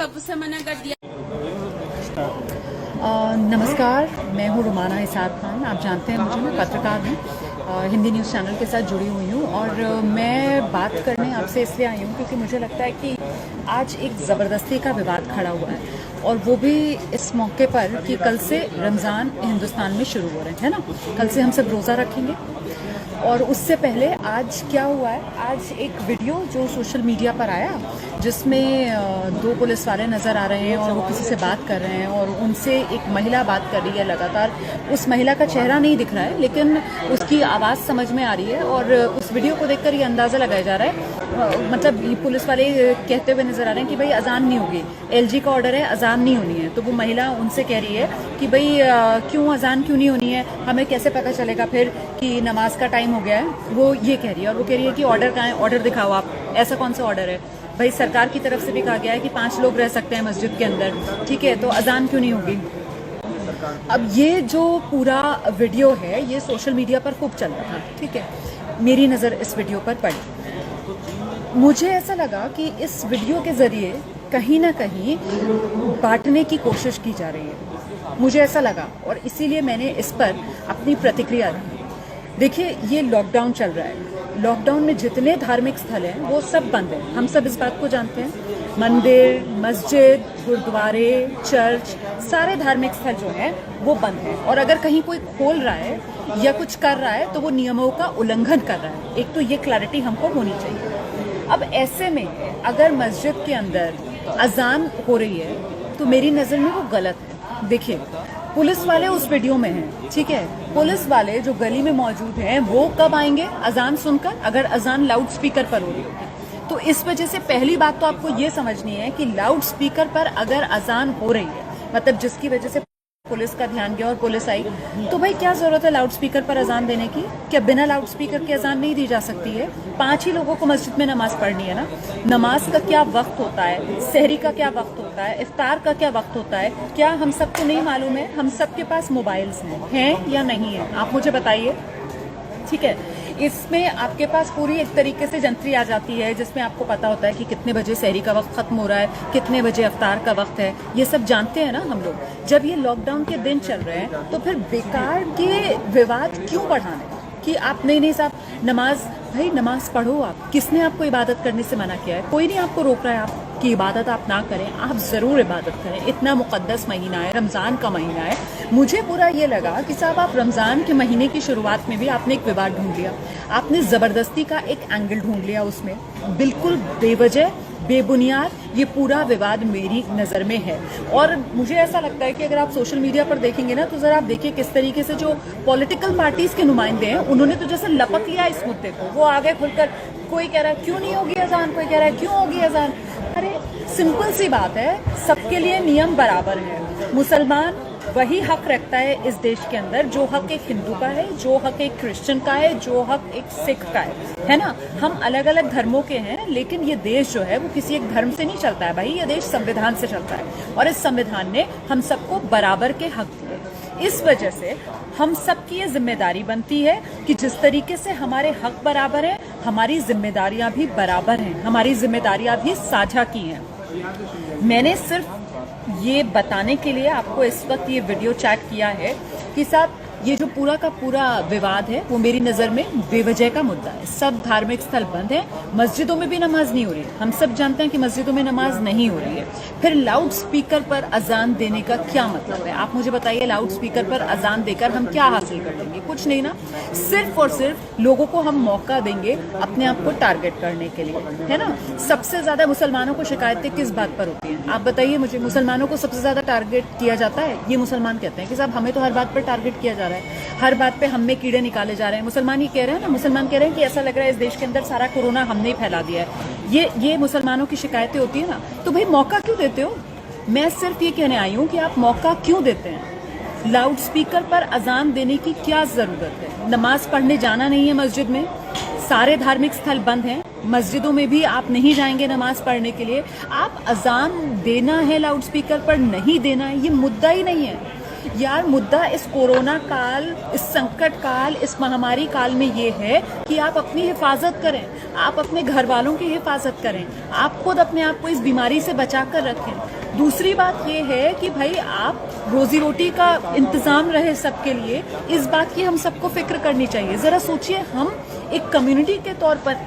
कब से मना कर दिया। नमस्कार, मैं हूँ रुमाना इसाक खान। आप जानते हैं मुझे, मैं पत्रकार हूँ, हिंदी न्यूज़ चैनल के साथ जुड़ी हुई हूँ और मैं बात करने आपसे इसलिए आई हूँ क्योंकि मुझे लगता है कि आज एक ज़बरदस्ती का विवाद खड़ा हुआ है और वो भी इस मौके पर कि कल से रमज़ान हिंदुस्तान में शुरू हो रहे हैं, है ना। कल से हम सब रोज़ा रखेंगे और उससे पहले आज क्या हुआ है, आज एक वीडियो जो सोशल मीडिया पर आया जिसमें दो पुलिस वाले नज़र आ रहे हैं और वो किसी से बात कर रहे हैं और उनसे एक महिला बात कर रही है लगातार। उस महिला का चेहरा नहीं दिख रहा है लेकिन उसकी आवाज़ समझ में आ रही है और उस वीडियो को देखकर ये अंदाज़ा लगाया जा रहा है, मतलब ये पुलिस वाले कहते हुए नज़र आ रहे हैं कि भाई अजान नहीं होगी, एलजी का ऑर्डर है, अजान नहीं होनी है। तो वो महिला उनसे कह रही है कि भाई क्यों अजान क्यों नहीं होनी है, हमें कैसे पता चलेगा फिर कि नमाज का टाइम हो गया है। वो ये कह रही है और वो कह रही है कि ऑर्डर कहाँ है, ऑर्डर दिखाओ आप, ऐसा कौन सा ऑर्डर है। भाई सरकार की तरफ से भी कहा गया है कि 5 लोग रह सकते हैं मस्जिद के अंदर, ठीक है, तो अजान क्यों नहीं होगी। अब ये जो पूरा वीडियो है ये सोशल मीडिया पर खूब चल रहा था, ठीक है। मेरी नज़र इस वीडियो पर पड़ी, मुझे ऐसा लगा कि इस वीडियो के ज़रिए कहीं ना कहीं बांटने की कोशिश की जा रही है, मुझे ऐसा लगा और इसीलिए मैंने इस पर अपनी प्रतिक्रिया दी। देखिए, ये लॉकडाउन चल रहा है, लॉकडाउन में जितने धार्मिक स्थल हैं वो सब बंद हैं, हम सब इस बात को जानते हैं। मंदिर, मस्जिद, गुरुद्वारे, चर्च, सारे धार्मिक स्थल जो हैं वो बंद हैं और अगर कहीं कोई खोल रहा है या कुछ कर रहा है तो वो नियमों का उल्लंघन कर रहा है। एक तो ये क्लैरिटी हमको होनी चाहिए। अब ऐसे में अगर मस्जिद के अंदर अजान हो रही है तो मेरी नज़र में वो गलत है। देखिए, पुलिस वाले उस वीडियो में हैं, ठीक है, पुलिस वाले जो गली में मौजूद हैं वो कब आएंगे अजान सुनकर, अगर अजान लाउड स्पीकर पर हो रही होगी। तो इस वजह से पहली बात तो आपको ये समझनी है कि लाउड स्पीकर पर अगर अजान हो रही है, मतलब जिसकी वजह से पुलिस का ध्यान गया और पुलिस आई, तो भाई क्या जरूरत है लाउड स्पीकर पर अजान देने की। क्या बिना लाउड स्पीकर के अजान नहीं दी जा सकती है? 5 ही लोगों को मस्जिद में नमाज पढ़नी है ना। नमाज का क्या वक्त होता है, सहरी का क्या वक्त होता है, इफ्तार का क्या वक्त होता है, क्या हम सबको नहीं मालूम है? हम सबके पास मोबाइल्स हैं या नहीं है, आप मुझे बताइए, ठीक है। इसमें आपके पास पूरी एक तरीके से जंत्री आ जाती है जिसमें आपको पता होता है कि कितने बजे सहरी का वक्त खत्म हो रहा है, कितने बजे अफ्तार का वक्त है, ये सब जानते हैं ना हम लोग। जब ये लॉकडाउन के दिन चल रहे हैं तो फिर बेकार के विवाद क्यों बढ़ाने कि आप नहीं साहब नमाज, भाई नमाज पढ़ो आप, किसने आपको इबादत करने से मना किया है? कोई नहीं आपको रोक रहा है आपकी इबादत आप ना करें, आप ज़रूर इबादत करें। इतना मुक़द्दस महीना है, रमज़ान का महीना है। मुझे पूरा ये लगा कि साहब आप रमज़ान के महीने की शुरुआत में भी आपने एक विवाद ढूंढ लिया, आपने ज़बरदस्ती का एक एंगल ढूंढ लिया, उसमें बिल्कुल बेवजह बेबुनियाद ये पूरा विवाद मेरी नज़र में है। और मुझे ऐसा लगता है कि अगर आप सोशल मीडिया पर देखेंगे ना तो ज़रा आप देखिए किस तरीके से जो पॉलिटिकल पार्टीज़ के नुमाइंदे हैं उन्होंने तो जैसे लपक लिया इस मुद्दे को। वो आगे खुलकर कोई कह रहा है क्यों नहीं होगी अजान, कोई कह रहा है क्यों होगी अजान। अरे सिंपल सी बात है, सबके लिए नियम बराबर है। मुसलमान वही हक रखता है इस देश के अंदर जो हक एक हिंदू का है, जो हक एक क्रिश्चियन का है, जो हक एक सिख का है ना। हम अलग अलग धर्मों के हैं लेकिन ये देश जो है वो किसी एक धर्म से नहीं चलता है भाई, ये देश संविधान से चलता है और इस संविधान ने हम सबको बराबर के हक दिए। इस वजह से हम सबकी ये जिम्मेदारी बनती है कि जिस तरीके से हमारे हक बराबर हैं हमारी जिम्मेदारियां भी बराबर हैं, हमारी जिम्मेदारियां भी साझा की हैं। मैंने सिर्फ ये बताने के लिए आपको इस वक्त ये वीडियो चैट किया है कि साहब ये जो पूरा का पूरा विवाद है वो मेरी नज़र में बेवजह का मुद्दा है। सब धार्मिक स्थल बंद हैं, मस्जिदों में भी नमाज नहीं हो रही है, हम सब जानते हैं कि मस्जिदों में नमाज नहीं हो रही है। फिर लाउड स्पीकर पर अजान देने का क्या मतलब है? आप मुझे बताइए, लाउड स्पीकर पर अजान देकर हम क्या हासिल कर लेंगे? कुछ नहीं ना। सिर्फ और सिर्फ लोगों को हम मौका देंगे अपने आप को टारगेट करने के लिए, है ना। सबसे ज़्यादा मुसलमानों को शिकायतें किस बात पर होती हैं? आप बताइए मुझे, मुसलमानों को सबसे ज़्यादा टारगेट किया जाता है। ये मुसलमान कहते हैं कि साहब हमें तो हर बात पर टारगेट किया जा रहा है, हर बात पे हम में कीड़े निकाले जा रहे हैं। मुसलमान ये कह रहे हैं ना, मुसलमान कह रहे हैं कि ऐसा लग रहा है इस देश के अंदर सारा कोरोना हमने ही फैला दिया है। ये मुसलमानों की शिकायतें होती है ना। तो भाई मौका क्यों देते हो? मैं सिर्फ ये कहने आई हूँ कि आप मौका क्यों देते हैं? लाउड स्पीकर पर अजान देने की क्या जरूरत है? नमाज पढ़ने जाना नहीं है मस्जिद में, सारे धार्मिक स्थल बंद हैं, मस्जिदों में भी आप नहीं जाएंगे नमाज पढ़ने के लिए, आप अजान देना है लाउड स्पीकर पर नहीं देना है, ये मुद्दा ही नहीं है। यार मुद्दा इस कोरोना काल, इस संकट काल, इस महामारी काल में ये है कि आप अपनी हिफाजत करें, आप अपने घर वालों की हिफाजत करें, आप खुद अपने आप को इस बीमारी से बचा कर रखें। दूसरी बात ये है कि भाई आप रोजी रोटी का इंतजाम रहे सबके लिए, इस बात की हम सबको फिक्र करनी चाहिए। जरा सोचिए, हम एक कम्युनिटी के तौर पर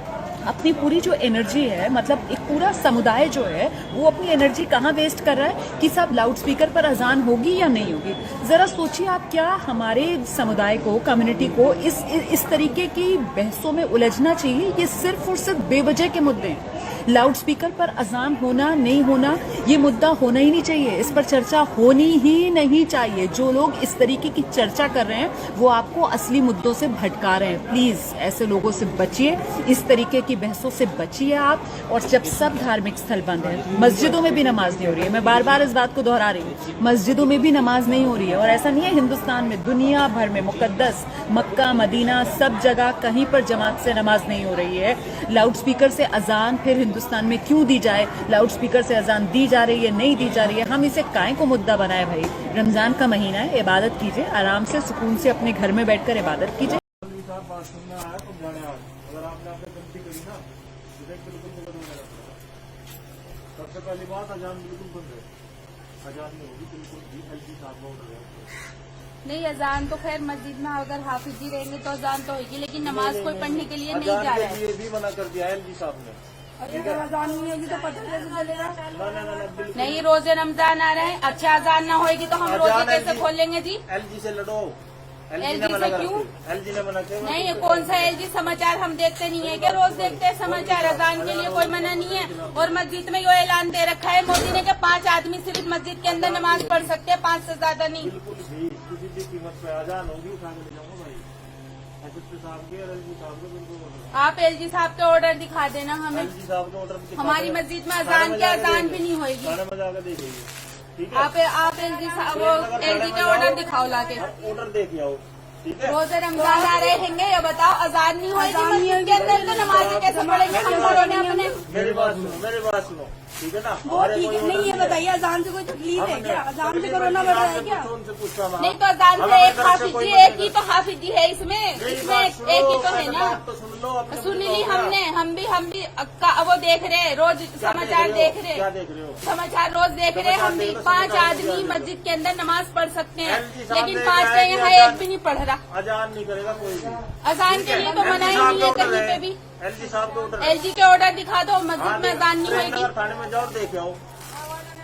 अपनी पूरी जो एनर्जी है, मतलब एक पूरा समुदाय जो है वो अपनी एनर्जी कहाँ वेस्ट कर रहा है कि सब लाउड स्पीकर पर अजान होगी या नहीं होगी। जरा सोचिए आप, क्या हमारे समुदाय को, कम्युनिटी को इस तरीके की बहसों में उलझना चाहिए? ये सिर्फ और सिर्फ बेवजह के मुद्दे हैं। लाउड स्पीकर पर अजान होना नहीं होना ये मुद्दा होना ही नहीं चाहिए, इस पर चर्चा होनी ही नहीं चाहिए। जो लोग इस तरीके की चर्चा कर रहे हैं वो आपको असली मुद्दों से भटका रहे हैं। प्लीज ऐसे लोगों से बचिए, इस तरीके की बहसों से बचिए आप। और जब सब धार्मिक स्थल बंद है, मस्जिदों में भी नमाज नहीं हो रही है, मैं बार बार इस बात को दोहरा रही हूँ, मस्जिदों में भी नमाज नहीं हो रही है। और ऐसा नहीं है हिंदुस्तान में, दुनिया भर में मुकद्दस मक्का मदीना सब जगह कहीं पर जमात से नमाज नहीं हो रही है। लाउड स्पीकर से अजान फिर हिंदुस्तान में क्यों दी जाए? लाउड स्पीकर से अजान दी जा रही है, नहीं दी जा रही है, हम इसे काहे को मुद्दा बनाए? भाई रमजान का महीना है, इबादत कीजिए, आराम से सुकून से अपने घर में बैठकर इबादत कीजिए। सबसे पहली बात, अजान बिल्कुल बंद है, अजान नहीं होगी बिल्कुल भी। एलजी साहब का ऑर्डर है। नहीं, अजान तो खैर मस्जिद में अगर हाफिजी रहेंगे तो अजान तो होगी, लेकिन नमाज कोई पढ़ने के लिए नहीं जा रहा है। ये भी मना कर दिया एलजी साहब ने। अजान नहीं होगी तो पता कैसे चलेगा? बिल्कुल नहीं, रोजे रमजान आ रहे हैं, अच्छा अजान ना होगी तो हम रोजे कैसे खोलेंगे जी? एलजी से लड़ो। एलजी से क्यों? एलजी ने मना किया। नहीं, कौन सा एलजी? समाचार हम देखते नहीं है क्या? रोज देखते हैं समाचार। अजान के लिए कोई मना नहीं है। और मस्जिद में यो ऐलान दे रखा है मोदी ने कि 5 आदमी सिर्फ मस्जिद के अंदर नमाज पढ़ सकते हैं, 5 से ज्यादा नहीं। बिल्कुल भी किसी भी कीमत पे अजान होगी, उठा के ले जाऊंगा भाई। एसएसपी साहब के और एलजी साहब के बिल्कुल। आप एलजी साहब के ऑर्डर दिखा देना हमें। एलजी साहब के ऑर्डर हमारी मस्जिद में अजान के अजान भी नहीं होगी। खाने में जाकर देख लीजिए, ठीक है? आप एलजी के ऑर्डर दिखाओ लाके। ऑर्डर दे के आओ, ठीक है? रोजे रमजान आ रहे हैं, ये बताओ अजान नहीं होगी मस्जिद के अंदर तो नमाज कैसे पढ़ेंगे हम लोगों ने अपने? मेरी बात सुनो, मेरी बात सुनो, ठीक है ना? वो ठीक है, नहीं ये बताइए, अजान से कोई तकलीफ है क्या? अजान से कोरोना बढ़ रहा है क्या? उनसे पूछता हूँ। नहीं तो अजान से एक हाफिजी, एक ही तो हाफिजी है इसमें एक ही तो है ना। तो सुन लो, अपने सुनी ली हमने, हम भी वो देख रहे हैं, रोज समाचार देख रहे क्या हैं, देख रहे हो? समाचार रोज देख रहे हैं हम भी। 5 आदमी मस्जिद के अंदर नमाज पढ़ सकते हैं, लेकिन ने 5 कहा से है कि यहाँ अजान- एक भी नहीं पढ़ रहा। अजान नहीं करेगा कोई भी। अजान के लिए तो मना ही नहीं है कहीं पे भी। एलजी साहब के ऑर्डर। एलजी के ऑर्डर दिखा दो, मस्जिद में अजान नहीं होगी। थाने में जाओ, देख आओ,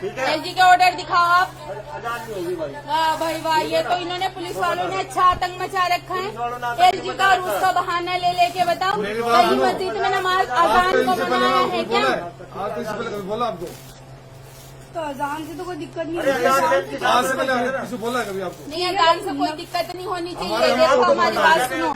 ठीक है? एलजी के ऑर्डर दिखाओ आप। अजान नहीं होगी भाई। वाह भाई वाह, ये तो इन्होंने पुलिस वालों ने अच्छा आतंक मचा रखा है। एलजी का और उसका बहाना ले लेके बताओ, कहीं मस्जिद में नमाज अजान को मनाया है क्या? आप इससे पहले कभी बोला आपको? तो अजान से तो कोई दिक्कत नहीं अरे है। अजान एलजी आज से साहब पहले ने किसी बोला है कभी आपको? नहीं, अजान से कोई दिक्कत नहीं होनी चाहिए। देखो हमारी बात सुनो,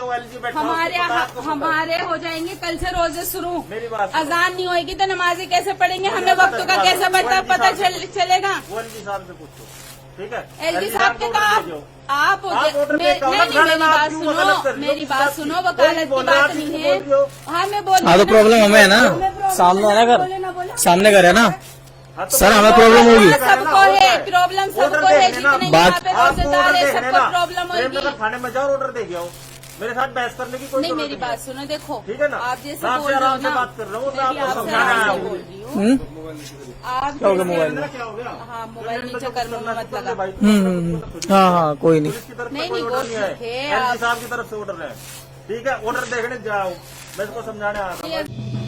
हमारे हो जाएंगे कल से रोजे शुरू। मेरी बात सुनो। अजान नहीं होगी तो नमाजें कैसे पढ़ेंगे? हमें वक्त का कैसे पता चलेगा? वो एलजी साहब से पूछो, ठीक है? एलजी साहब के तो आप ऑर्डर मेरी देकर बात सुनो, मेरी बात सुनो, वकालत की बात नहीं है। हाँ मैं बोल हाँ तो प्रॉब्लम हमें है ना, सामने है ना बोले ना बोले। घर, सामने घर है ना तो सर, हमें प्रॉब्लम होगी। सबको है प्रॉब्लम, सबको है, जितने यहाँ पे रोजेदार है सबको प्रॉब्लम होगी। थाने में जाओ, ऑर्डर दे के आओ। मेरे साथ बहस करने की कोई नहीं, जरूरत मेरी बात सुनो, देखो ठीक है ना? आप जैसे मैं बोल आपसे रहे हो आराम से ना, बात कर रहा हूँ, मैं मैं भी आपको आपसे समझाने आराम आया से हूँ। बोल रही हूँ। आप क्या हो गया मोबाइल में? क्या हो गया? हाँ, मोबाइल नीचे कर लो, मत लगा। हाँ हाँ कोई नहीं। पुलिस की तरफ से नहीं, कोई नहीं, ऑर्डर वो नहीं है, ठीक है, एलजी आप- साहब की तरफ से ऑर्डर है, ठीक है? ऑर्डर देखने जाओ, मैं इसको समझाने आ रहा हूँ।